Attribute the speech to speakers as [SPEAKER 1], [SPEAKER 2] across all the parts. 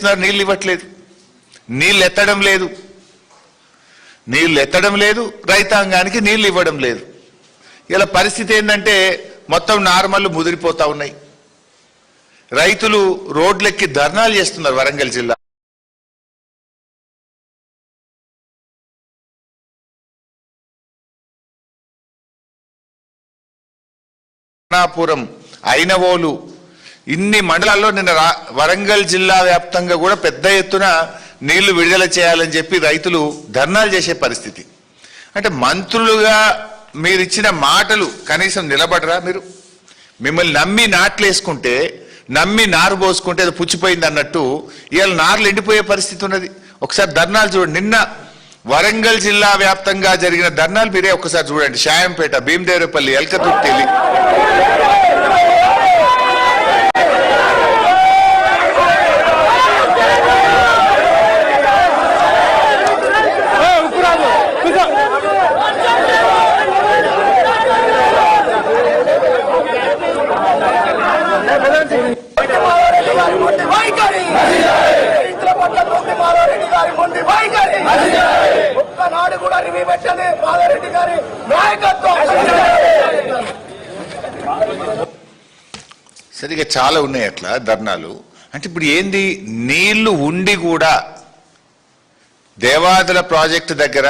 [SPEAKER 1] చేస్తున్నారు? నీళ్ళు ఇవ్వట్లేదు, నీళ్ళు ఎత్తడం లేదు, రైతాంగానికి నీళ్ళు ఇవ్వడం లేదు. ఇలా పరిస్థితి ఏంటంటే మొత్తం నార్మల్ ముదిరిపోతా ఉన్నాయి. రైతులు రోడ్లెక్కి ధర్నాలు చేస్తున్నారు. వరంగల్ జిల్లా పురం, ఐనవోలు, ఇన్ని మండలాల్లో నిన్న వరంగల్ జిల్లా వ్యాప్తంగా కూడా పెద్ద ఎత్తున నీళ్లు విడుదల చేయాలని చెప్పి రైతులు ధర్నాలు చేసే పరిస్థితి. అంటే మంత్రులుగా మీరు ఇచ్చిన మాటలు కనీసం నిలబడరా? మీరు మిమ్మల్ని నమ్మి నాట్లేసుకుంటే, నమ్మి నారు పోసుకుంటే అది పుచ్చిపోయింది అన్నట్టు ఇవాళ నార్లు ఎండిపోయే పరిస్థితి ఉన్నది. ఒకసారి ధర్నాలు చూడండి. నిన్న వరంగల్ జిల్లా వ్యాప్తంగా జరిగిన ధర్నాలు మీరే ఒకసారి చూడండి. షాయంపేట, భీమదేవరపల్లి, ఎల్కతుర్తి, సరిగా చాలా ఉన్నాయి అట్లా ధర్నాలు. అంటే ఇప్పుడు ఏంది, నీళ్లు ఉండి కూడా దేవాదుల ప్రాజెక్టు దగ్గర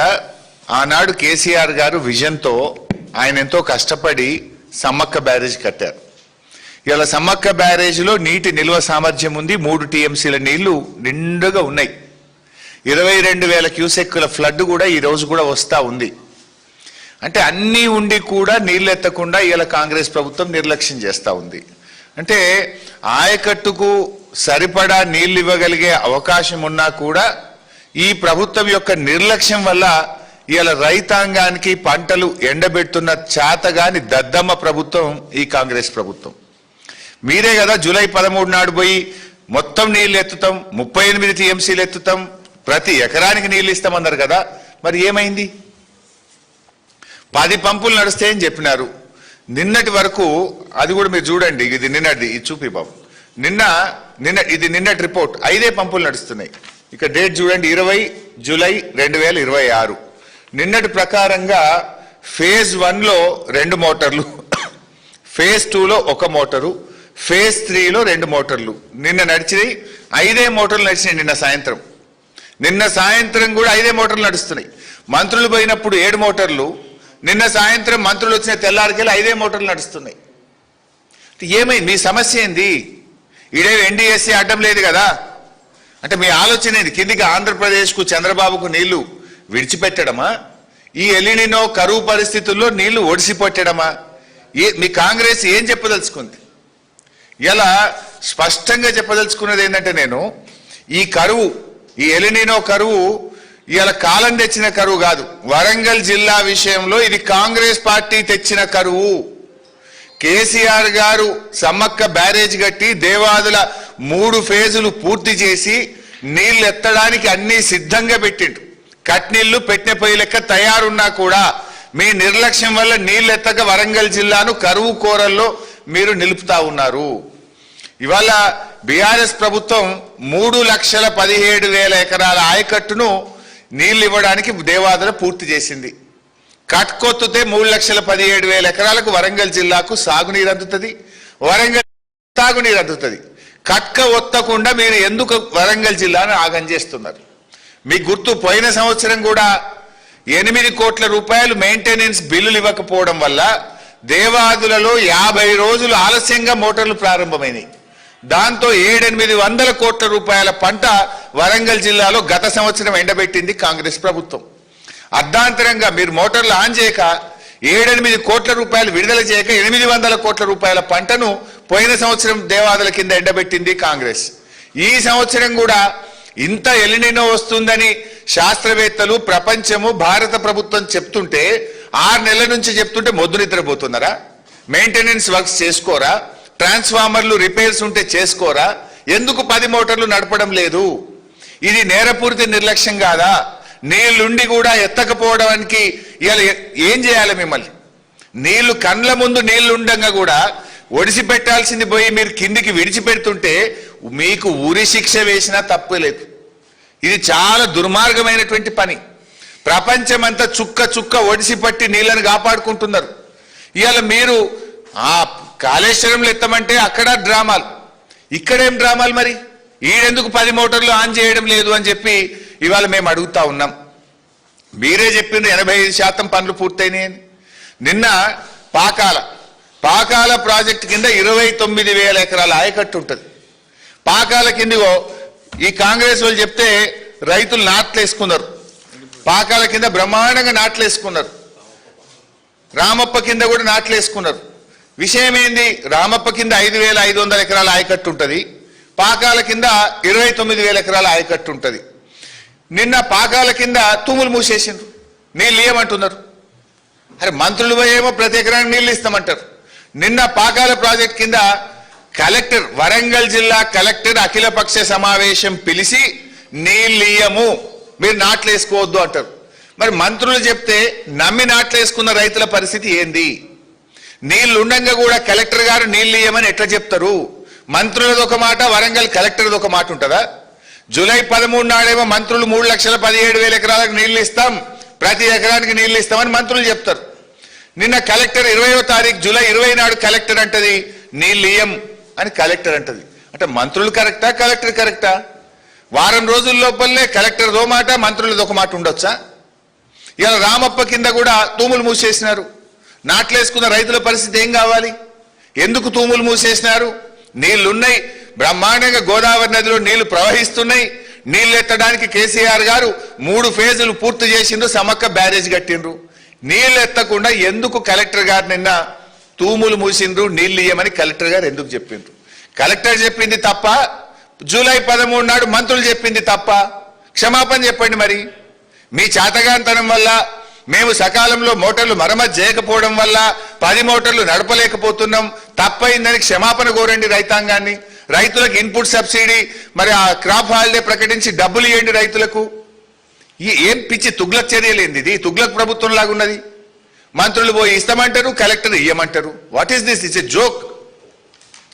[SPEAKER 1] ఆనాడు కేసీఆర్ గారు విజన్తో ఆయన ఎంతో కష్టపడి సమ్మక్క బ్యారేజ్ కట్టారు. ఇలా సమ్మక్క బ్యారేజ్లో నీటి నిల్వ సామర్థ్యం ఉంది. 3 టీఎంసీల నీళ్లు నిండుగా ఉన్నాయి. 22,000 క్యూసెక్కుల ఫ్లడ్ కూడా ఈ రోజు కూడా వస్తూ ఉంది. అంటే అన్నీ ఉండి కూడా నీళ్ళు ఎత్తకుండా ఇలా కాంగ్రెస్ ప్రభుత్వం నిర్లక్ష్యం చేస్తూ ఉంది. అంటే ఆయకట్టుకు సరిపడా నీళ్ళు ఇవ్వగలిగే అవకాశం ఉన్నా కూడా ఈ ప్రభుత్వం యొక్క నిర్లక్ష్యం వల్ల ఇలా రైతాంగానికి పంటలు ఎండబెడుతున్న చేతగాని దద్దమ్మ ప్రభుత్వం ఈ కాంగ్రెస్ ప్రభుత్వం. మీరే కదా జూలై 13 నాడు పోయి మొత్తం నీళ్ళు ఎత్తుతాం, 38 టీఎంసీలు ఎత్తుతాం, ప్రతి ఎకరానికి నీళ్ళు ఇస్తామన్నారు కదా. మరి ఏమైంది? 10 పంపులు నడుస్తాయని చెప్పినారు. నిన్నటి వరకు అది కూడా మీరు చూడండి. ఇది నిన్నటిది, ఇది చూపి బాబు. ఇది నిన్నటి రిపోర్ట్. 5 పంపులు నడుస్తున్నాయి. ఇక డేట్ చూడండి, 20 జూలై 2026. నిన్నటి ప్రకారంగా ఫేజ్ 1లో 2 మోటార్లు, ఫేజ్ 2లో 1 మోటారు, ఫేజ్ 3లో 2 మోటార్లు. నిన్న నడిచినాయి 5 మోటార్లు నడిచినాయి. నిన్న సాయంత్రం కూడా 5 మోటార్లు నడుస్తున్నాయి. మంత్రులు పోయినప్పుడు 7 మోటార్లు, నిన్న సాయంత్రం మంత్రులు వచ్చిన తెల్లారికెళ్ళి 5 మోటార్లు నడుస్తున్నాయి. ఏమైంది? మీ సమస్య ఏంది? ఇడే ఎన్డీఎస్సీ అడ్డం లేదు కదా. అంటే మీ ఆలోచన ఏంది? కిందికి ఆంధ్రప్రదేశ్కు చంద్రబాబుకు నీళ్లు విడిచిపెట్టడమా? ఈ ఎలినినో కరువు పరిస్థితుల్లో నీళ్లు ఒడిసిపెట్టడమా? మీ కాంగ్రెస్ ఏం చెప్పదలుచుకుంది? ఇలా స్పష్టంగా చెప్పదలుచుకున్నది ఏంటంటే, నేను ఈ కరువు, ఈ ఎలినినో కరువు ఇవాళ కాలం తెచ్చిన కరువు కాదు. వరంగల్ జిల్లా విషయంలో ఇది కాంగ్రెస్ పార్టీ తెచ్చిన కరువు. కేసీఆర్ గారు సమ్మక్క బ్యారేజ్ కట్టి దేవాదుల 3 ఫేజులు పూర్తి చేసి నీళ్లు ఎత్తడానికి అన్ని సిద్ధంగా పెట్టిండు. కట్నీళ్లు పెట్టిన పొయ్యి లెక్క తయారున్నా కూడా మీ నిర్లక్ష్యం వల్ల నీళ్లు ఎత్తక వరంగల్ జిల్లాను కరువు కోరల్లో మీరు నిలుపుతా ఉన్నారు. ఇవాళ బీఆర్ఎస్ ప్రభుత్వం 3,17,000 ఎకరాల ఆయకట్టును నీళ్లు ఇవ్వడానికి దేవాదుల పూర్తి చేసింది. కట్కొత్తుతే 3,17,000 ఎకరాలకు వరంగల్ జిల్లాకు సాగునీరు అందుతుంది, వరంగల్ తాగునీరు అందుతుంది. కట్క ఒత్తకుండా మీరు ఎందుకు వరంగల్ జిల్లాను ఆగం చేస్తున్నారు? మీ గుర్తు, పోయిన సంవత్సరం కూడా 8 కోట్ల రూపాయలు మెయింటెనెన్స్ బిల్లులు ఇవ్వకపోవడం వల్ల దేవాదులలో 50 రోజులు ఆలస్యంగా మోటార్లు ప్రారంభమైనాయి. దాంతో 700-800 కోట్ల రూపాయల పంట వరంగల్ జిల్లాలో గత సంవత్సరం ఎండబెట్టింది కాంగ్రెస్ ప్రభుత్వం. అర్ధాంతరంగా మీరు మోటార్లు ఆన్ చేయక 7-8 కోట్ల రూపాయలు విడుదల చేయక 800 కోట్ల రూపాయల పంటను పోయిన సంవత్సరం దేవాదుల కింద ఎండబెట్టింది కాంగ్రెస్. ఈ సంవత్సరం కూడా ఇంత ఎలినినో వస్తుందని శాస్త్రవేత్తలు, ప్రపంచము, భారత ప్రభుత్వం చెప్తుంటే 6 నెలల నుంచి చెప్తుంటే మొద్దు నిద్రపోతున్నారా? మెయింటెనెన్స్ వర్క్స్ చేసుకోరా? ట్రాన్స్ఫార్మర్లు రిపేర్స్ ఉంటే చేసుకోరా? ఎందుకు 10 మోటార్లు నడపడం లేదు? ఇది నేరపూరిత నిర్లక్ష్యం కాదా? నీళ్లుండి కూడా ఎత్తకపోవడానికి ఇవాళ ఏం చేయాలి? మిమ్మల్ని నీళ్లు కండ్ల ముందు నీళ్లు ఉండగా కూడా ఒడిసి పెట్టాల్సింది పోయి మీరు కిందికి విడిచిపెడుతుంటే మీకు ఉరి శిక్ష వేసినా తప్పు లేదు. ఇది చాలా దుర్మార్గమైనటువంటి పని. ప్రపంచమంతా చుక్క చుక్క ఒడిసి పట్టి నీళ్లను కాపాడుకుంటున్నారు. ఇవాళ మీరు ఆ కాళేశ్వరంలో ఎత్తమంటే అక్కడ డ్రామాలు, ఇక్కడేం డ్రామాలు? మరి ఈడెందుకు 10 మోటార్లు ఆన్ చేయడం లేదు అని చెప్పి ఇవాళ మేము అడుగుతా ఉన్నాం. మీరే చెప్పిండ్రు 85% పనులు పూర్తయినాయని. నిన్న పాకాల ప్రాజెక్టు కింద 29,000 ఎకరాల ఆయకట్టు ఉంటుంది. పాకాల కిందిగో ఈ కాంగ్రెస్ వాళ్ళు చెప్తే రైతులు నాట్లేసుకున్నారు. పాకాల కింద బ్రహ్మాండంగా నాట్లేసుకున్నారు. రామప్ప కింద కూడా నాట్లేసుకున్నారు. విషయం ఏంది? రామప్ప కింద 5,500 ఎకరాల ఆయకట్టు ఉంటుంది, పాకాల కింద 29,000 ఎకరాల ఆయకట్టు ఉంటుంది. నిన్న పాకాల కింద తూములు మూసేసిండ్రు, నీళ్ళు ఇయ్యమంటున్నారు. అరే మంత్రులు ఏమో ప్రతి ఎకరానికి నీళ్ళు ఇస్తామంటారు. నిన్న పాకాల ప్రాజెక్ట్ కింద కలెక్టర్, వరంగల్ జిల్లా కలెక్టర్ అఖిలపక్ష సమావేశం పిలిచి నీళ్ళియ్యము, మీరు నాట్లేసుకోవద్దు అంటారు. మరి మంత్రులు చెప్తే నమ్మి నాట్లేసుకున్న రైతుల పరిస్థితి ఏంది? నీళ్లు ఉండంగా కూడా కలెక్టర్ గారు నీళ్ళు ఇయ్యమని ఎట్లా చెప్తారు? మంత్రులది ఒక మాట, వరంగల్ కలెక్టర్ది ఒక మాట ఉంటుందా? జూలై 13 నాడేమో మంత్రులు 3,17,000 ఎకరాలకు నీళ్లు ఇస్తాం, ప్రతి ఎకరానికి నీళ్లు ఇస్తామని మంత్రులు చెప్తారు. నిన్న కలెక్టర్ 20వ తారీఖు జూలై 20 నాడు కలెక్టర్ అంటది నీళ్ళు ఇయ్యం అని కలెక్టర్ అంటది. అంటే మంత్రులు కరెక్టా, కలెక్టర్ కరెక్టా? వారం రోజుల లోపలనే కలెక్టర్దో మాట, మంత్రులది ఒక మాట ఉండొచ్చా? ఇలా రామప్ప కింద కూడా తూములు మూసేసినారు. నాట్లేసుకున్న రైతుల పరిస్థితి ఏం కావాలి? ఎందుకు తూములు మూసేసినారు? నీళ్లున్నాయి, బ్రహ్మాండంగా గోదావరి నదిలో నీళ్లు ప్రవహిస్తున్నాయి. నీళ్లు ఎత్తడానికి కేసీఆర్ గారు 3 ఫేజులు పూర్తి చేసిండ్రు, సమ్మక్క బ్యారేజ్ కట్టిండ్రు. నీళ్లు ఎత్తకుండా ఎందుకు కలెక్టర్ గారు నిన్న తూములు మూసిండ్రు, నీళ్లు ఇయ్యమని కలెక్టర్ గారు ఎందుకు చెప్పిండ్రు? కలెక్టర్ చెప్పింది తప్ప, జూలై 13 నాడు మంత్రులు చెప్పింది తప్ప? క్షమాపణ చెప్పండి. మరి మీ చేతగాంతనం వల్ల, మేము సకాలంలో మోటార్లు మరమ్మతు చేయకపోవడం వల్ల 10 మోటార్లు నడపలేకపోతున్నాం, తప్పైందని క్షమాపణ కోరండి రైతాంగాన్ని. రైతులకు ఇన్పుట్ సబ్సిడీ, మరి ఆ క్రాప్ హాలిడే ప్రకటించి డబ్బులు ఇవ్వండి రైతులకు. ఏం పిచ్చి తుగ్లక్ చర్యలేంది? ఇది తుగ్లక్ ప్రభుత్వం లాగా ఉన్నది. మంత్రులు పోయి ఇస్తామంటారు, కలెక్టర్ ఇయ్యమంటారు. What is this? It's a joke.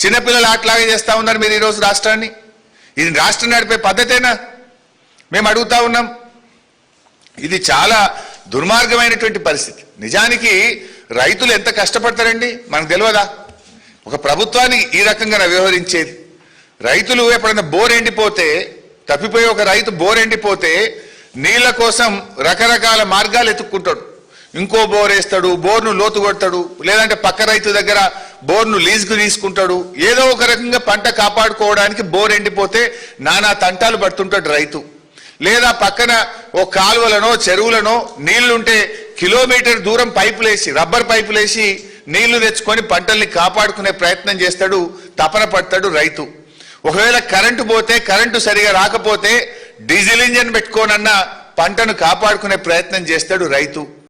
[SPEAKER 1] చిన్నపిల్లలు ఆటలాగా చేస్తా ఉన్నారు మీరు ఈరోజు రాష్ట్రాన్ని. ఇది రాష్ట్రం నడిపే పద్ధతేనా? మేము అడుగుతా ఉన్నాం. ఇది చాలా దుర్మార్గమైనటువంటి పరిస్థితి. నిజానికి రైతులు ఎంత కష్టపడతారండి మనకు తెలియదా? ఒక ప్రభుత్వానికి ఈ రకంగా వ్యవహరించేది. రైతులు ఎప్పుడైనా బోర్ ఎండిపోతే, తప్పిపోయి ఒక రైతు బోర్ ఎండిపోతే నీళ్ల కోసం రకరకాల మార్గాలు ఎత్తుక్కుంటాడు. ఇంకో బోర్ వేస్తాడు, బోర్ను లోతు కొడతాడు, లేదంటే పక్క రైతు దగ్గర బోర్ను లీజుకు తీసుకుంటాడు. ఏదో ఒక రకంగా పంట కాపాడుకోవడానికి బోర్ ఎండిపోతే నానా తంటాలు పడుతుంటాడు రైతు. లేదా పక్కన ఓ కాలువలనో చెరువులనో నీళ్లుంటే కిలోమీటర్ దూరం పైపులేసి, రబ్బర్ పైపులేసి నీళ్లు తెచ్చుకొని పంటల్ని కాపాడుకునే ప్రయత్నం చేస్తాడు, తపన పడతాడు రైతు. ఒకవేళ కరెంటు పోతే, కరెంటు సరిగా రాకపోతే డీజిల్ ఇంజన్ పెట్టుకోనన్నా పంటను కాపాడుకునే ప్రయత్నం చేస్తాడు రైతు.